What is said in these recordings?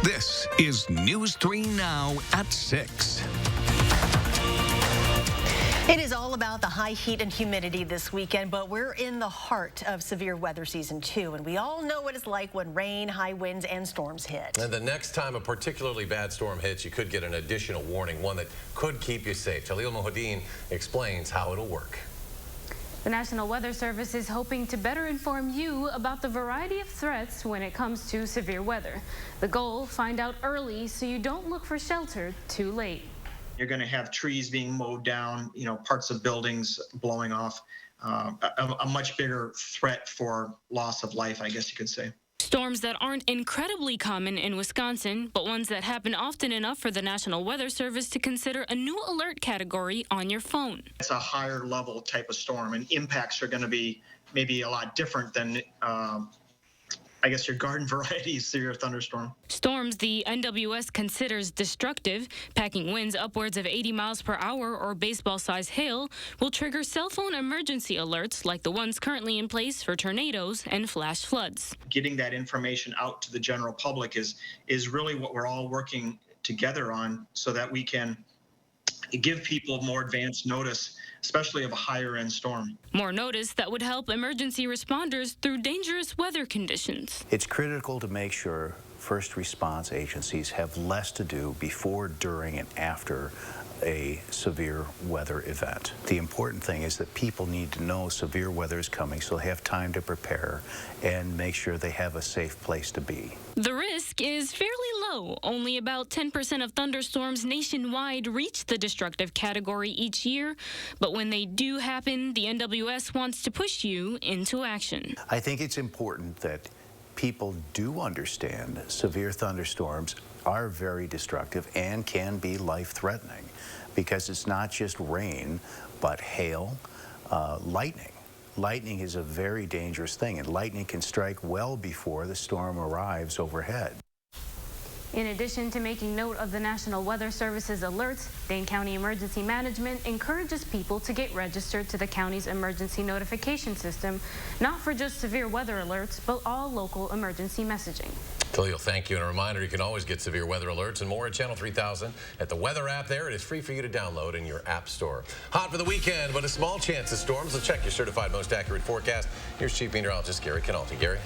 This is News 3 Now at 6. It is all about the high heat and humidity this weekend, but we're in the heart of severe weather season 2, and we all know what it's like when rain, high winds, and storms hit. And the next time a particularly bad storm hits, you could get an additional warning, one that could keep you safe. Jalil Mohadeen explains how it'll work. The National Weather Service is hoping to better inform you about the variety of threats when it comes to severe weather. The goal, find out early so you don't look for shelter too late. You're going to have trees being mowed down, parts of buildings blowing off, a much bigger threat for loss of life, I guess you could say. Storms that aren't incredibly common in Wisconsin, but ones that happen often enough for the National Weather Service to consider a new alert category on your phone. It's a higher level type of storm, and impacts are going to be maybe a lot different than I guess your garden variety severe thunderstorm. Storms the NWS considers destructive, packing winds upwards of 80 miles per hour or baseball-sized hail, will trigger cell phone emergency alerts like the ones currently in place for tornadoes and flash floods. Getting that information out to the general public is really what we're all working together on, so that we can give people more advance notice, especially of a higher end storm. More notice that would help emergency responders through dangerous weather conditions. It's critical to make sure first response agencies have less to do before, during, and after a severe weather event. The important thing is that people need to know severe weather is coming, so they have time to prepare and make sure they have a safe place to be. The risk is fairly low. Only about 10% of thunderstorms nationwide reach the destructive category each year. But when they do happen, the NWS wants to push you into action. I think it's important that people do understand severe thunderstorms are very destructive and can be life-threatening, because it's not just rain, but hail, lightning. Lightning is a very dangerous thing, and lightning can strike well before the storm arrives overhead. In addition to making note of the National Weather Service's alerts, Dane County Emergency Management encourages people to get registered to the county's emergency notification system, not for just severe weather alerts, but all local emergency messaging. Khalil, thank you. And a reminder, you can always get severe weather alerts and more at Channel 3000 at the weather app there. It is free for you to download in your app store. Hot for the weekend, but a small chance of storms. Let's check your certified most accurate forecast. Here's Chief Meteorologist Gary Canalti. Gary?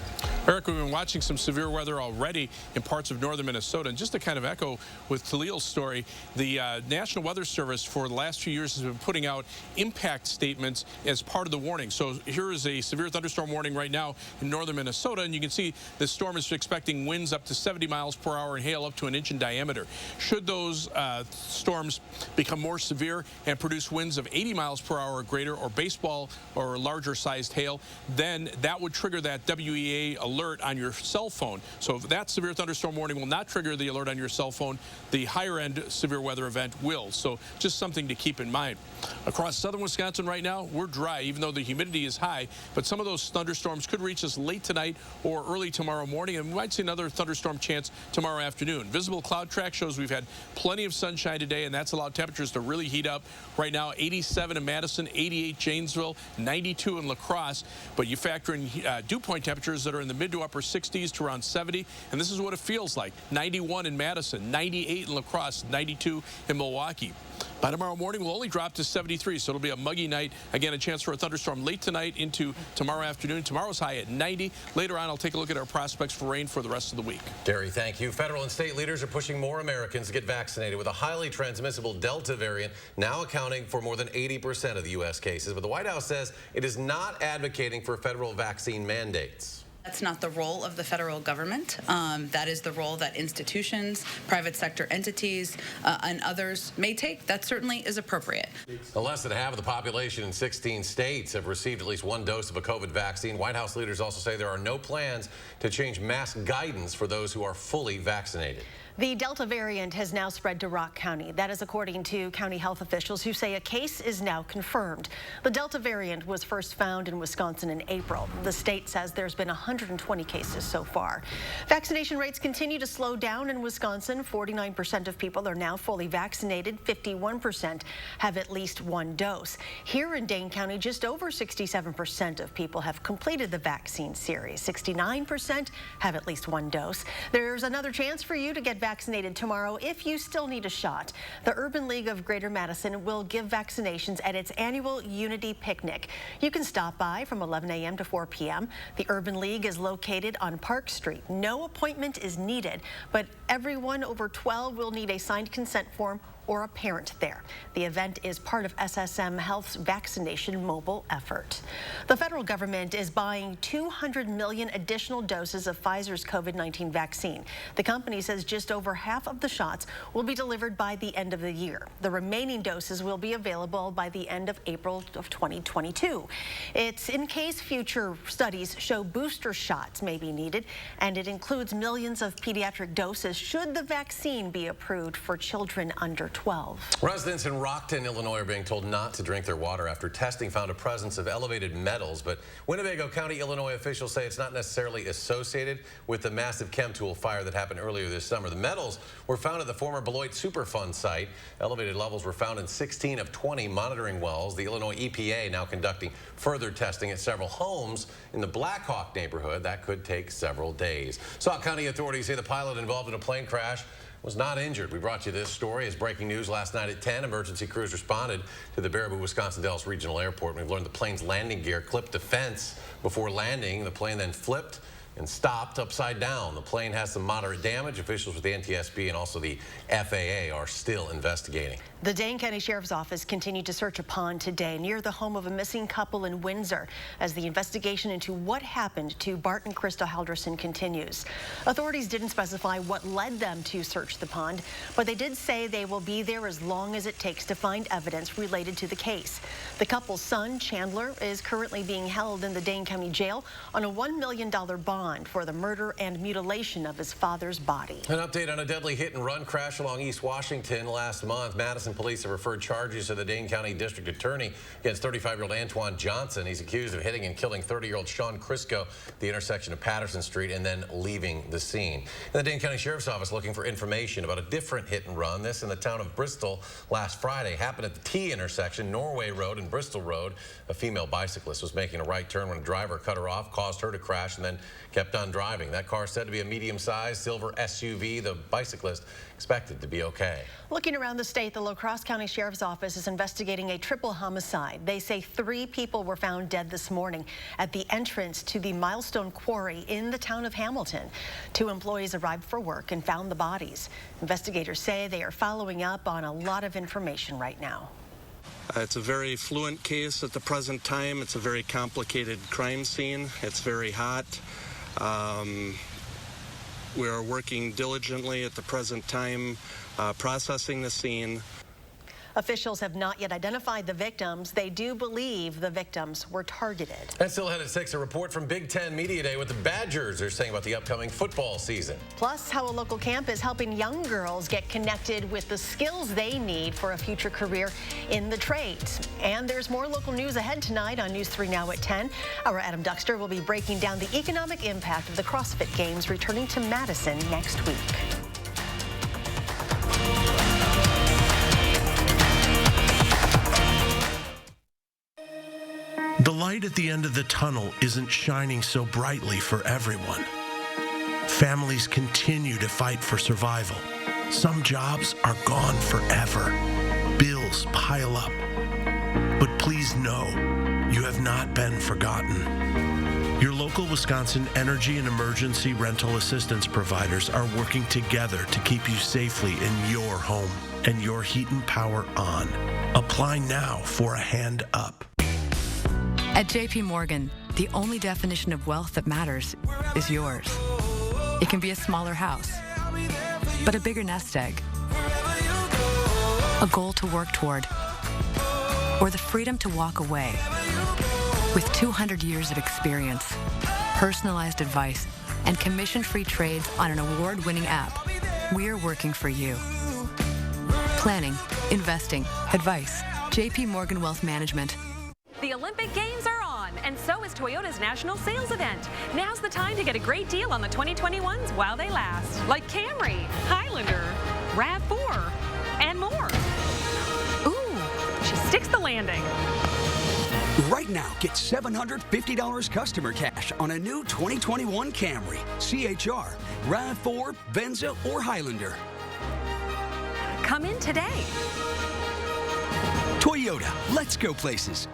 Eric, we've been watching some severe weather already in parts of northern Minnesota. And just to kind of echo with Khalil's story, the National Weather Service for the last few years has been putting out impact statements as part of the warning. So here is a severe thunderstorm warning right now in northern Minnesota, and you can see the storm is expecting winds up to 70 miles per hour and hail up to 1 inch in diameter. Should those storms become more severe and produce winds of 80 miles per hour or greater, or baseball or larger sized hail, then that would trigger that WEA alert on your cell phone. So if that severe thunderstorm warning will not trigger the alert on your cell phone, the higher end severe weather event will. So just something to keep in mind. Across southern Wisconsin right now, we're dry, even though the humidity is high, but some of those thunderstorms could reach us late tonight or early tomorrow morning, and we might see another thunderstorm chance tomorrow afternoon. Visible cloud track shows we've had plenty of sunshine today, and that's allowed temperatures to really heat up. Right now, 87 in Madison, 88 Janesville, 92 in La Crosse, but you factor in dew point temperatures that are in the mid to upper 60s to around 70, and this is what it feels like. 91 in Madison, 98 in La Crosse, 92 in Milwaukee. By tomorrow morning, we'll only drop to 73, so it'll be a muggy night. Again, a chance for a thunderstorm late tonight into tomorrow afternoon. Tomorrow's high at 90. Later on, I'll take a look at our prospects for rain for the rest of the week. Gary, thank you. Federal and state leaders are pushing more Americans to get vaccinated with a highly transmissible Delta variant, now accounting for more than 80% of the U.S. cases. But the White House says it is not advocating for federal vaccine mandates. That's not the role of the federal government. That is the role that institutions, private sector entities, and others may take. That certainly is appropriate. Less than half of the population in 16 states have received at least one dose of a COVID vaccine. White House leaders also say there are no plans to change mask guidance for those who are fully vaccinated. The Delta variant has now spread to Rock County. That is according to county health officials who say a case is now confirmed. The Delta variant was first found in Wisconsin in April. The state says there's been 120 cases so far. Vaccination rates continue to slow down in Wisconsin. 49% of people are now fully vaccinated. 51% have at least one dose. Here in Dane County, just over 67% of people have completed the vaccine series. 69% have at least one dose. There's another chance for you to get vaccinated tomorrow if you still need a shot. The Urban League of Greater Madison will give vaccinations at its annual Unity Picnic. You can stop by from 11 a.m. to 4 p.m. The Urban League is located on Park Street. No appointment is needed, but everyone over 12 will need a signed consent form or a parent there. The event is part of SSM Health's vaccination mobile effort. The federal government is buying 200 million additional doses of Pfizer's COVID-19 vaccine. The company says just over half of the shots will be delivered by the end of the year. The remaining doses will be available by the end of April of 2022. It's in case future studies show booster shots may be needed, and it includes millions of pediatric doses should the vaccine be approved for children under 12. Residents in Rockton, Illinois are being told not to drink their water after testing found a presence of elevated metals. But Winnebago County, Illinois officials say it's not necessarily associated with the massive chemtool fire that happened earlier this summer. The metals were found at the former Beloit Superfund site. Elevated levels were found in 16 of 20 monitoring wells. The Illinois EPA now conducting further testing at several homes in the Blackhawk neighborhood. That could take several days. Sauk County authorities say the pilot involved in a plane crash was not injured. We brought you this story as breaking news last night at 10. Emergency crews responded to the Baraboo, Wisconsin Dells Regional Airport. We've learned the plane's landing gear clipped the fence before landing. The plane then flipped and stopped upside down. The plane has some moderate damage. Officials with the NTSB and also the FAA are still investigating. The Dane County Sheriff's Office continued to search a pond today near the home of a missing couple in Windsor as the investigation into what happened to Bart and Krista Halderson continues. Authorities didn't specify what led them to search the pond, but they did say they will be there as long as it takes to find evidence related to the case. The couple's son, Chandler, is currently being held in the Dane County Jail on a $1 million bond for the murder and mutilation of his father's body. An update on a deadly hit-and-run crash along East Washington last month. Madison police have referred charges to the Dane County District Attorney against 35-year-old Antoine Johnson. He's accused of hitting and killing 30-year-old Sean Crisco at the intersection of Patterson Street and then leaving the scene. And the Dane County Sheriff's Office looking for information about a different hit-and-run. This in the town of Bristol last Friday. Happened at the T intersection, Norway Road and Bristol Road. A female bicyclist was making a right turn when a driver cut her off, caused her to crash, and then kept on driving. That car said to be a medium-sized silver SUV. The bicyclist expected to be okay. Looking around the state, the La Crosse County Sheriff's Office is investigating a triple homicide. They say 3 people were found dead this morning at the entrance to the Milestone Quarry in the town of Hamilton. 2 employees arrived for work and found the bodies. Investigators say they are following up on a lot of information right now. It's a very fluent case at the present time. It's a very complicated crime scene. It's very hot. We are working diligently at the present time, processing the scene. Officials have not yet identified the victims. They do believe the victims were targeted. And still ahead at 6, a report from Big Ten Media Day what the Badgers are saying about the upcoming football season. Plus, how a local camp is helping young girls get connected with the skills they need for a future career in the trades. And there's more local news ahead tonight on News 3 Now at 10. Our Adam Duxter will be breaking down the economic impact of the CrossFit Games returning to Madison next week. The light at the end of the tunnel isn't shining so brightly for everyone. Families continue to fight for survival. Some jobs are gone forever. Bills pile up. But please know, you have not been forgotten. Your local Wisconsin energy and emergency rental assistance providers are working together to keep you safely in your home and your heat and power on. Apply now for a hand up. At JP Morgan, the only definition of wealth that matters is yours. It can be a smaller house, but a bigger nest egg, a goal to work toward, or the freedom to walk away. With 200 years of experience, personalized advice, and commission-free trades on an award-winning app, we're working for you. Planning, investing, advice. JP Morgan Wealth Management. The Olympic Games are on, and so is Toyota's national sales event. Now's the time to get a great deal on the 2021s while they last, like Camry, Highlander, RAV4, and more. Ooh, she sticks the landing. Right now, get $750 customer cash on a new 2021 Camry, CHR, RAV4, Venza, or Highlander. Come in today. Toyota, let's go places.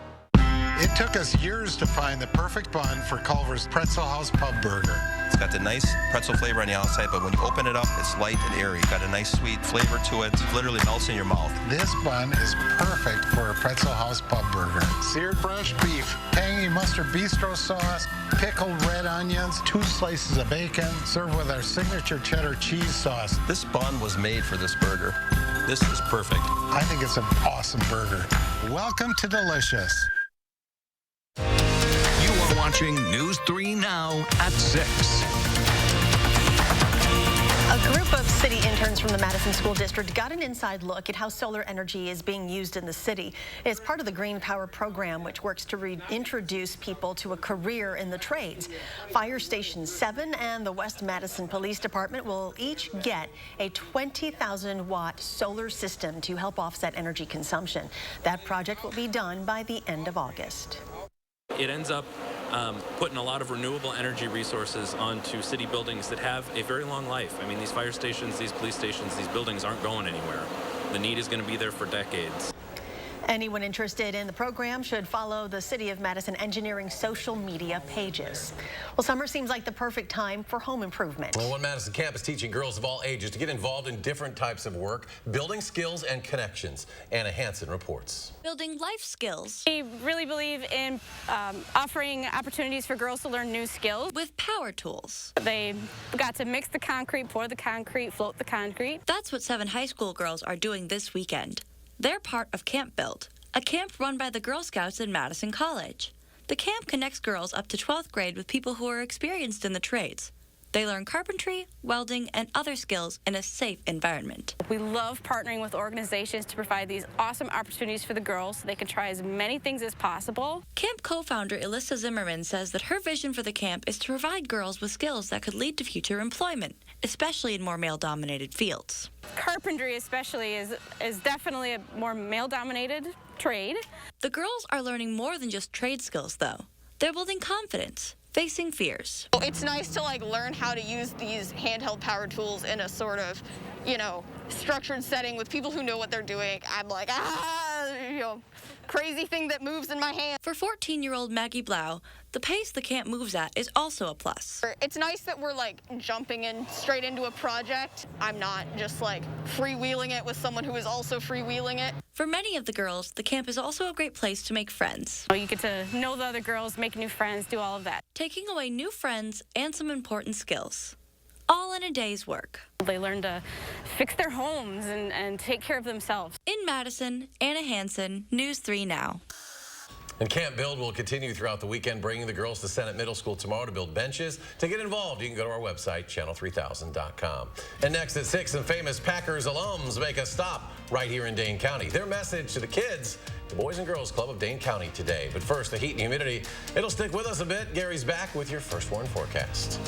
It took us years to find the perfect bun for Culver's Pretzel House Pub Burger. It's got the nice pretzel flavor on the outside, but when you open it up, it's light and airy. It's got a nice sweet flavor to it. It literally melts in your mouth. This bun is perfect for a Pretzel House Pub Burger. Seared fresh beef, tangy mustard bistro sauce, pickled red onions, 2 slices of bacon, served with our signature cheddar cheese sauce. This bun was made for this burger. This is perfect. I think it's an awesome burger. Welcome to Delicious. You are watching News 3 Now at 6. A group of city interns from the Madison School District got an inside look at how solar energy is being used in the city. It's part of the Green Power program, which works to reintroduce people to a career in the trades. Fire Station 7 and the West Madison Police Department will each get a 20,000-watt solar system to help offset energy consumption. That project will be done by the end of August. It ends up putting a lot of renewable energy resources onto city buildings that have a very long life. I mean, these fire stations, these police stations, these buildings aren't going anywhere. The need is going to be there for decades. Anyone interested in the program should follow the City of Madison Engineering social media pages. Well, summer seems like the perfect time for home improvement. Well, One Madison Camp is teaching girls of all ages to get involved in different types of work, building skills and connections. Anna Hansen reports. Building life skills. We really believe in offering opportunities for girls to learn new skills. With power tools. They got to mix the concrete, pour the concrete, float the concrete. That's what 7 high school girls are doing this weekend. They're part of Camp Build, a camp run by the Girl Scouts in Madison College. The camp connects girls up to 12th grade with people who are experienced in the trades. They learn carpentry, welding, and other skills in a safe environment. We love partnering with organizations to provide these awesome opportunities for the girls so they can try as many things as possible. Camp co-founder Alyssa Zimmerman says that her vision for the camp is to provide girls with skills that could lead to future employment, especially in more male-dominated fields. Carpentry especially is definitely a more male-dominated trade. The girls are learning more than just trade skills, though. They're building confidence, facing fears. It's nice to learn how to use these handheld power tools in a sort of, structured setting with people who know what they're doing. I'm like, crazy thing that moves in my hand. For 14-year-old Maggie Blau, the pace the camp moves at is also a plus. It's nice that we're jumping in straight into a project. I'm not just freewheeling it with someone who is also freewheeling it. For many of the girls, the camp is also a great place to make friends. You get to know the other girls, make new friends, do all of that. Taking away new friends and some important skills. All in a day's work. They learn to fix their homes and take care of themselves. In Madison, Anna Hansen, News 3 Now. And Camp Build will continue throughout the weekend, bringing the girls to Senate Middle School tomorrow to build benches. To get involved, you can go to our website, channel3000.com. And next at 6, some famous Packers alums make a stop right here in Dane County. Their message to the kids, the Boys and Girls Club of Dane County today. But first, the heat and humidity. It'll stick with us a bit. Gary's back with your first warn forecast.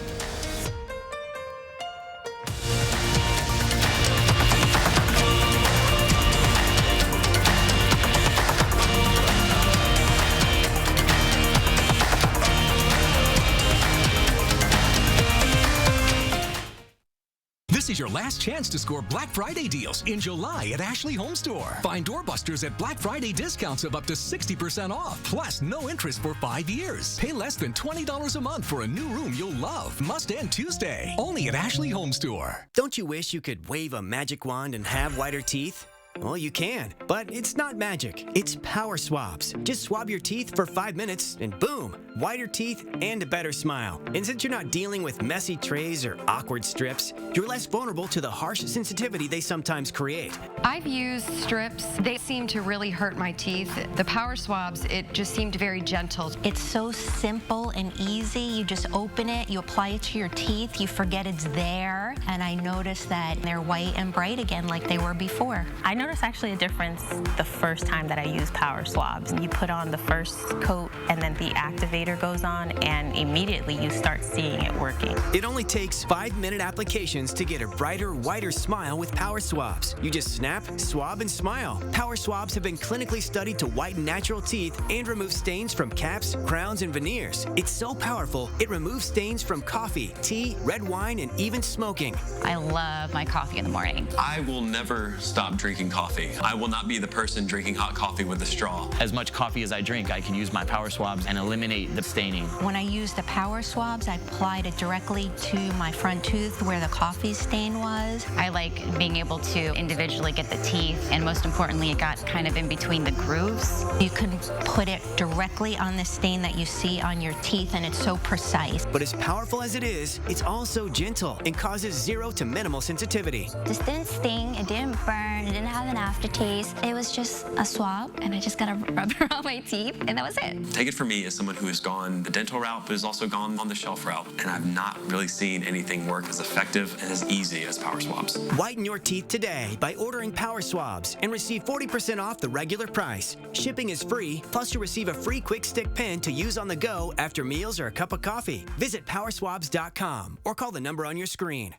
This is your last chance to score Black Friday deals in July at Ashley HOMESTORE. Find doorbusters at Black Friday discounts of up to 60% off, plus no interest for 5 years. Pay less than $20 a month for a new room you'll love. Must end Tuesday. Only at Ashley HOMESTORE. Don't you wish you could wave a magic wand and have whiter teeth? Well, you can, but it's not magic. It's power swabs. Just swab your teeth for 5 minutes and boom, whiter teeth and a better smile. And since you're not dealing with messy trays or awkward strips, you're less vulnerable to the harsh sensitivity they sometimes create. I've used strips. They seem to really hurt my teeth. The power swabs, it just seemed very gentle. It's so simple and easy. You just open it, you apply it to your teeth, you forget it's there, and I noticed that they're white and bright again like they were before. I noticed actually a difference the first time that I used power swabs. You put on the first coat and then the activator goes on, and immediately you start seeing it working. It only takes 5-minute applications to get a brighter, whiter smile with power swabs. You just snap, swab, and smile. Power swabs have been clinically studied to whiten natural teeth and remove stains from caps, crowns, and veneers. It's so powerful, it removes stains from coffee, tea, red wine, and even smoking. I love my coffee in the morning. I will never stop drinking coffee. I will not be the person drinking hot coffee with a straw. As much coffee as I drink, I can use my power swabs and eliminate the staining. When I use the power swabs, I applied it directly to my front tooth where the coffee stain was. I like being able to individually get the teeth, and most importantly, it got kind of in between the grooves. You can put it directly on the stain that you see on your teeth, and it's so precise. But as powerful as it is, it's also gentle and causes 0 to minimal sensitivity. This didn't sting, it didn't burn, it didn't have an aftertaste. It was just a swab, and I just got a rubber on my teeth, and that was it. Take it from me as someone who has gone the dental route, but has also gone on the shelf route, and I've not really seen anything work as effective and as easy as power swabs. Whiten your teeth today by ordering power swabs and receive 40% off the regular price. Shipping is free, plus you'll receive a free quick stick pen to use on the go after meals or a cup of coffee. Visit powerswabs.com or call the number on your screen.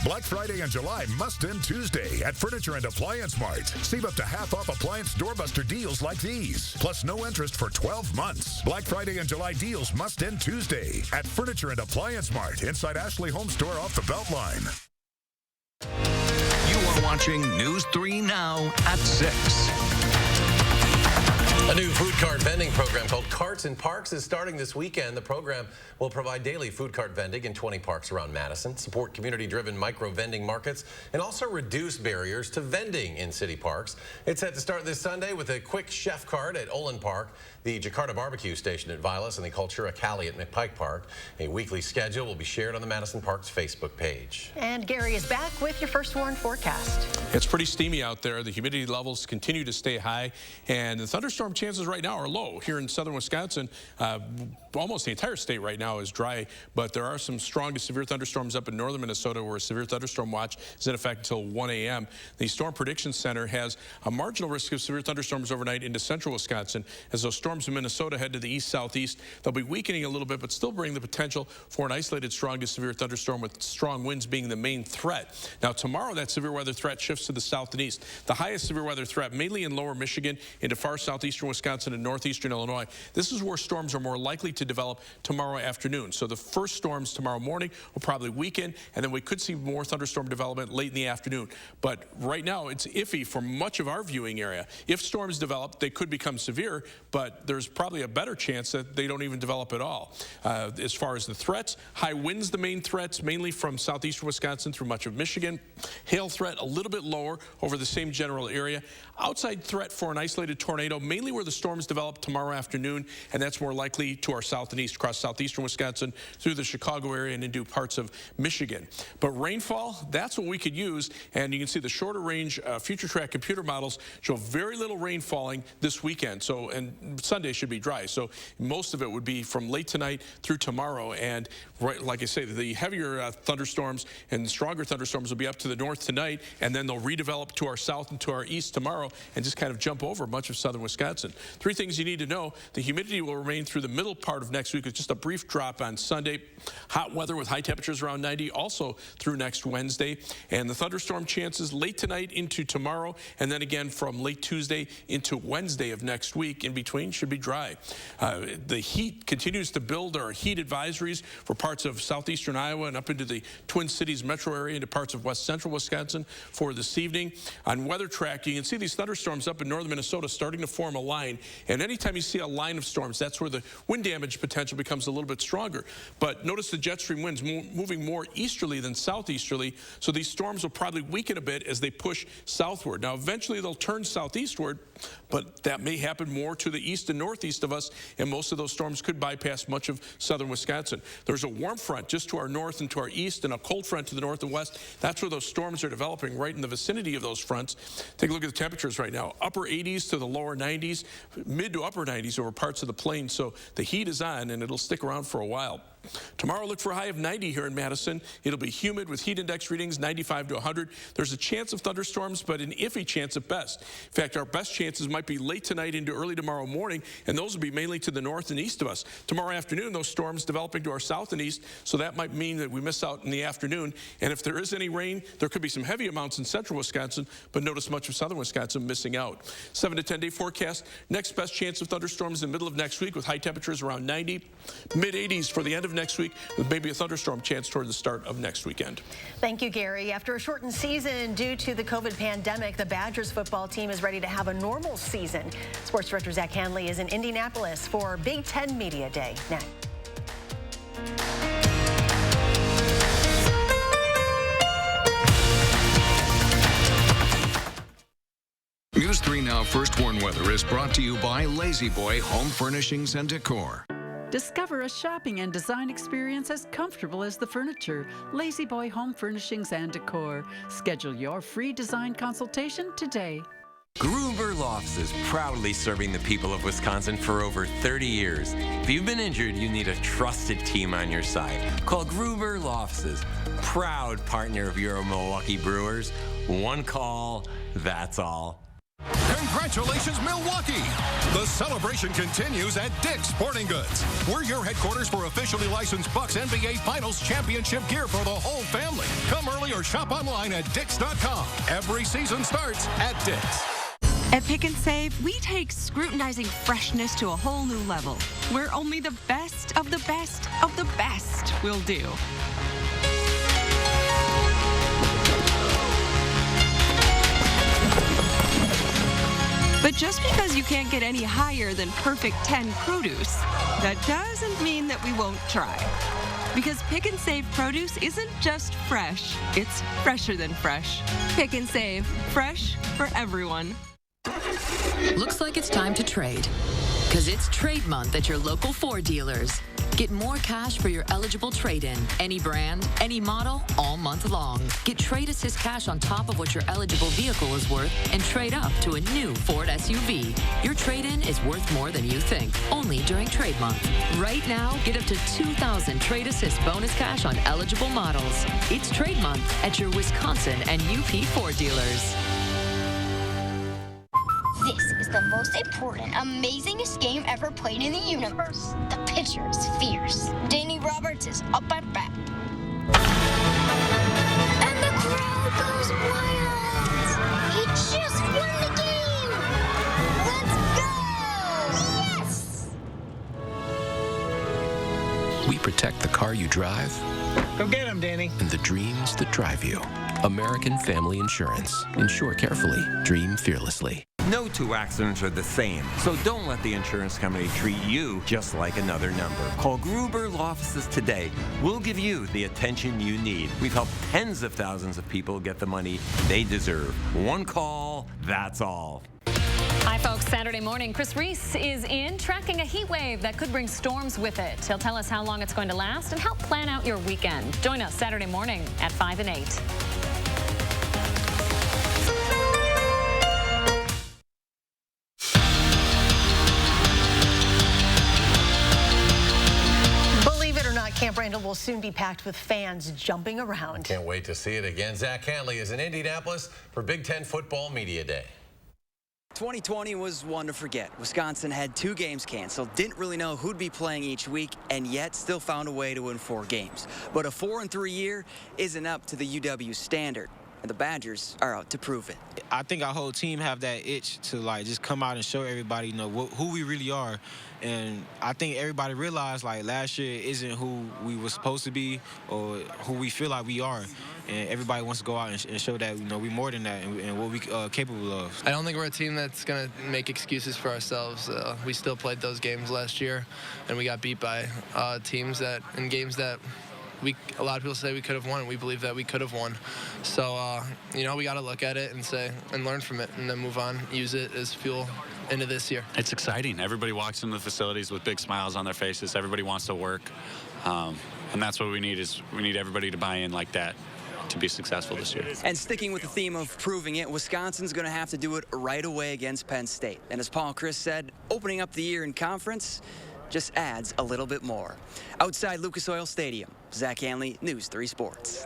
Black Friday in July must end Tuesday at Furniture and Appliance Mart. Save up to half off appliance doorbuster deals like these, plus no interest for 12 months. Black Friday and July deals must end Tuesday at Furniture and Appliance Mart inside Ashley HOMESTORE off the Beltline. You are watching News 3 Now at 6. A new food cart vending program called Carts in Parks is starting this weekend. The program will provide daily food cart vending in 20 parks around Madison, support community-driven micro-vending markets, and also reduce barriers to vending in city parks. It's set to start this Sunday with a quick chef cart at Olin Park, the Jakarta Barbecue Station at Vilas, and the Cultura Cali at McPike Park. A weekly schedule will be shared on the Madison Parks Facebook page. And Gary is back with your first warn forecast. It's pretty steamy out there. The humidity levels continue to stay high, and the thunderstorm chances right now are low. Here in southern Wisconsin, almost the entire state right now is dry, but there are some strong to severe thunderstorms up in northern Minnesota where a severe thunderstorm watch is in effect until 1 a.m. The Storm Prediction Center has a marginal risk of severe thunderstorms overnight into central Wisconsin. As those storms in Minnesota head to the east-southeast, they'll be weakening a little bit, but still bring the potential for an isolated strong to severe thunderstorm with strong winds being the main threat. Now, tomorrow, that severe weather threat shifts to the south and east. The highest severe weather threat mainly in lower Michigan into far southeastern Wisconsin and northeastern Illinois. This is where storms are more likely to develop tomorrow afternoon. So the first storms tomorrow morning will probably weaken, and then we could see more thunderstorm development late in the afternoon. But right now, it's iffy for much of our viewing area. If storms develop, they could become severe, but there's probably a better chance that they don't even develop at all. As far as the threats, high winds the main threats, mainly from southeastern Wisconsin through much of Michigan. Hail threat a little bit lower over the same general area. Outside threat for an isolated tornado, mainly where the storms develop tomorrow afternoon, and that's more likely to our south and east, across southeastern Wisconsin, through the Chicago area and into parts of Michigan. But rainfall, that's what we could use, and you can see the shorter range future track computer models show very little rain falling this weekend. So, and Sunday should be dry, so most of it would be from late tonight through tomorrow. And right, like I say, the heavier thunderstorms and stronger thunderstorms will be up to the north tonight, and then they'll redevelop to our south and to our east tomorrow and just kind of jump over much of southern Wisconsin. Three things you need to know: the humidity will remain through the middle part of next week with just a brief drop on Sunday. Hot weather with high temperatures around 90 also through next Wednesday. And the thunderstorm chances late tonight into tomorrow, and then again from late Tuesday into Wednesday of next week. In between should be dry. The heat continues to build. There are heat advisories for parts of southeastern Iowa and up into the Twin Cities metro area, into parts of west central Wisconsin for this evening. On weather track, you can see these thunderstorms up in northern Minnesota starting to form a line. And anytime you see a line of storms, that's where the wind damage damage potential becomes a little bit stronger. But notice the jet stream winds moving more easterly than southeasterly, so these storms will probably weaken a bit as they push southward. Now, eventually they'll turn southeastward, but that may happen more to the east and northeast of us, and most of those storms could bypass much of southern Wisconsin. There's a warm front just to our north and to our east, and a cold front to the north and west. That's where those storms are developing, right in the vicinity of those fronts. Take a look at the temperatures right now. Upper 80s to the lower 90s, mid to upper 90s over parts of the plain, so the heat is on, and it'll stick around for a while. Tomorrow, look for a high of 90 here in Madison. It'll be humid with heat index readings 95 to 100. There's a chance of thunderstorms, but an iffy chance at best. In fact, our best chances might be late tonight into early tomorrow morning, and those will be mainly to the north and east of us. Tomorrow afternoon, those storms developing to our south and east, so that might mean that we miss out in the afternoon. And if there is any rain, there could be some heavy amounts in central Wisconsin, but notice much of southern Wisconsin missing out. 7 to 10 day forecast. Next best chance of thunderstorms in the middle of next week with high temperatures around 90. Mid 80s for the end of next week, with maybe a thunderstorm chance toward the start of next weekend. Thank you, Gary. After a shortened season due to the COVID pandemic, the Badgers football team is ready to have a normal season. Sports Director Zach Hanley is in Indianapolis for Big Ten Media Day. Next. News 3 Now First Warn Weather is brought to you by Lazy Boy Home Furnishings and Decor. Discover a shopping and design experience as comfortable as the furniture. Lazy Boy Home Furnishings and Decor. Schedule your free design consultation today. Gruber Lofts is proudly serving the people of Wisconsin for over 30 years. If you've been injured, you need a trusted team on your side. Call Gruber Lofts, proud partner of your Milwaukee Brewers. One call, that's all. Congratulations, Milwaukee! The celebration continues at Dick's Sporting Goods. We're your headquarters for officially licensed Bucks NBA Finals championship gear for the whole family. Come early or shop online at Dicks.com. Every season starts at Dick's. At Pick and Save, we take scrutinizing freshness to a whole new level, where only the best of the best of the best will do. But just because you can't get any higher than Perfect 10 produce, that doesn't mean that we won't try. Because Pick and Save produce isn't just fresh, it's fresher than fresh. Pick and Save, fresh for everyone. Looks like it's time to trade. Because it's trade month at your local Ford dealers. Get more cash for your eligible trade-in. Any brand, any model, all month long. Get Trade Assist cash on top of what your eligible vehicle is worth and trade up to a new Ford SUV. Your trade-in is worth more than you think, only during trade month. Right now, get up to $2,000 Trade Assist bonus cash on eligible models. It's trade month at your Wisconsin and UP Ford dealers. This is the most important, amazingest game ever played in the universe. The pitcher is fierce. Danny Roberts is up at bat. And the crowd goes wild. He just won the game. Let's go. Yes! We protect the car you drive. Go get him, Danny. And the dreams that drive you. American Family Insurance. Insure carefully. Dream fearlessly. No two accidents are the same, so don't let the insurance company treat you just like another number. Call Gruber Law Offices today. We'll give you the attention you need. We've helped tens of thousands of people get the money they deserve. One call, that's all. Hi, folks. Saturday morning, Chris Reese is in tracking a heat wave that could bring storms with it. He'll tell us how long it's going to last and help plan out your weekend. Join us Saturday morning at 5 and 8. Camp Randall will soon be packed with fans jumping around. Can't wait to see it again. Zach Hanley is in Indianapolis for Big Ten Football Media Day. 2020 was one to forget. Wisconsin had 2 games canceled, didn't really know who'd be playing each week, and yet still found a way to win 4 games. But a 4-3 year isn't up to the UW standard. and the Badgers are out to prove it. I think our whole team have that itch to like just come out and show everybody, who we really are. And I think everybody realized like last year isn't who we were supposed to be or who we feel like we are. And everybody wants to go out and show that we're more than that and what we're capable of. I don't think we're a team that's going to make excuses for ourselves. We still played those games last year, and we got beat by teams in games that a lot of people say we could have won, and we believe that we could have won. So, we got to look at it and learn from it, and then move on, use it as fuel into this year. It's exciting. Everybody walks into the facilities with big smiles on their faces. Everybody wants to work, and that's what we need everybody to buy in like that to be successful this year. And sticking with the theme of proving it, Wisconsin's going to have to do it right away against Penn State. And as Paul Chris said, opening up the year in conference just adds a little bit more. Outside Lucas Oil Stadium, Zach Hanley, News 3 Sports.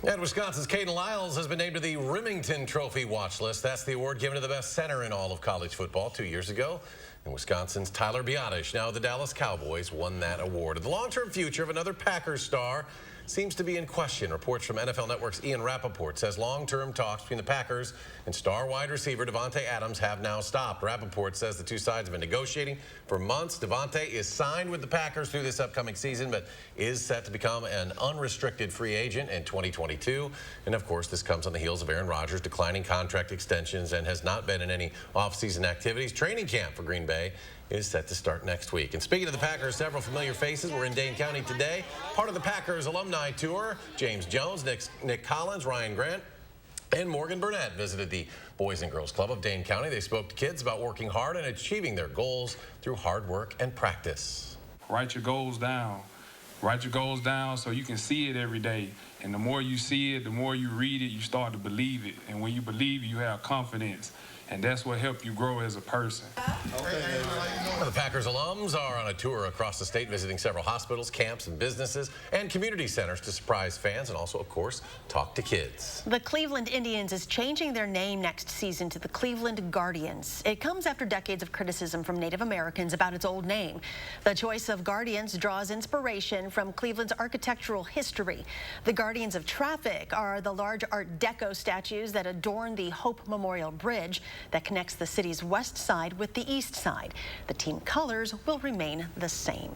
And Wisconsin's Caden Lyles has been named to the Remington Trophy watch list. That's the award given to the best center in all of college football 2 years ago. And Wisconsin's Tyler Biadasz, now the Dallas Cowboys, won that award. The long-term future of another Packers star seems to be in question. Reports from NFL Network's Ian Rappaport says long-term talks between the Packers and star wide receiver Davante Adams have now stopped. Rappaport says the two sides have been negotiating for months. Davante is signed with the Packers through this upcoming season, but is set to become an unrestricted free agent in 2022. And of course, this comes on the heels of Aaron Rodgers declining contract extensions and has not been in any offseason activities. Training camp for Green Bay is set to start next week. And speaking of the Packers, several familiar faces were in Dane County today. Part of the Packers alumni tour, James Jones, Nick Collins, Ryan Grant, and Morgan Burnett visited the Boys and Girls Club of Dane County. They spoke to kids about working hard and achieving their goals through hard work and practice. Write your goals down. Write your goals down so you can see it every day. And the more you see it, the more you read it, you start to believe it. And when you believe it, you have confidence. And that's what helps you grow as a person. The Packers alums are on a tour across the state, visiting several hospitals, camps, and businesses, and community centers to surprise fans and also, of course, talk to kids. The Cleveland Indians is changing their name next season to the Cleveland Guardians. It comes after decades of criticism from Native Americans about its old name. The choice of Guardians draws inspiration from Cleveland's architectural history. The Guardians of Traffic are the large Art Deco statues that adorn the Hope Memorial Bridge that connects the city's west side with the east side. The team colors will remain the same.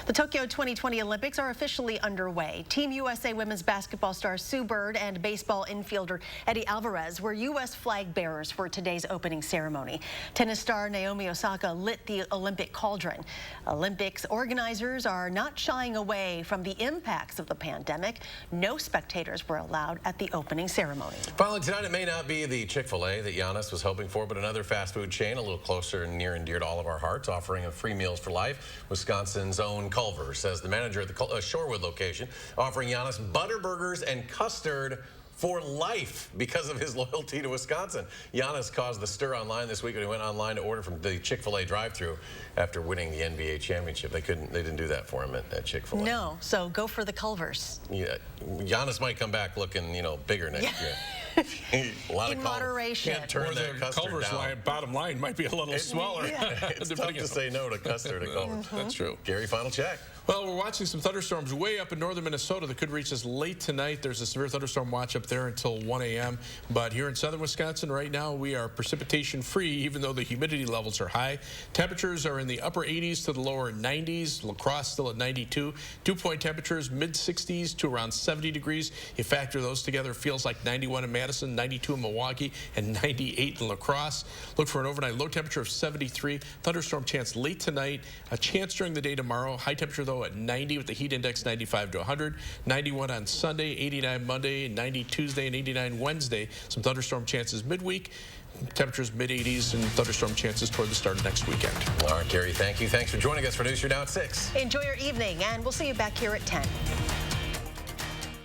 The Tokyo 2020 Olympics are officially underway. Team USA women's basketball star Sue Bird and baseball infielder Eddie Alvarez were U.S. flag bearers for today's opening ceremony. Tennis star Naomi Osaka lit the Olympic cauldron. Olympics organizers are not shying away from the impacts of the pandemic. No spectators were allowed at the opening ceremony. Finally tonight, it may not be the Chick-fil-A that Giannis was hoping for, but another fast food chain a little closer and near and dear to all of our hearts, offering free meals for life. Wisconsin's own Culver says the manager at the Shorewood location offering Giannis butter burgers and custard for life because of his loyalty to Wisconsin. Giannis caused the stir online this week when he went online to order from the Chick-fil-A drive-thru after winning the NBA championship. They didn't do that for him at Chick-fil-A. No, so go for the Culvers. Yeah, Giannis might come back looking, bigger next year. A lot in of moderation. Can't turn that custard Culver's down. Bottom line might be a little smaller. Yeah. It's tough to say no to custard at Culver's. That's true. Gary, final check. Well, we're watching some thunderstorms way up in northern Minnesota that could reach us late tonight. There's a severe thunderstorm watch up there until 1 a.m. But here in southern Wisconsin right now, we are precipitation free, even though the humidity levels are high. Temperatures are in the upper 80s to the lower 90s. La Crosse still at 92. Dew-point temperatures mid 60s to around 70 degrees. You factor those together, it feels like 91 in Madison, 92 in Milwaukee, and 98 in La Crosse. Look for an overnight low temperature of 73. Thunderstorm chance late tonight. A chance during the day tomorrow. High temperature, though, at 90 with the heat index 95 to 100. 91 on Sunday, 89 Monday, 90 Tuesday, and 89 Wednesday. Some thunderstorm chances midweek. Temperatures mid-80s and thunderstorm chances toward the start of next weekend. All right, Gary, thank you. Thanks for joining us for News. You're now at 6. Enjoy your evening, and we'll see you back here at 10.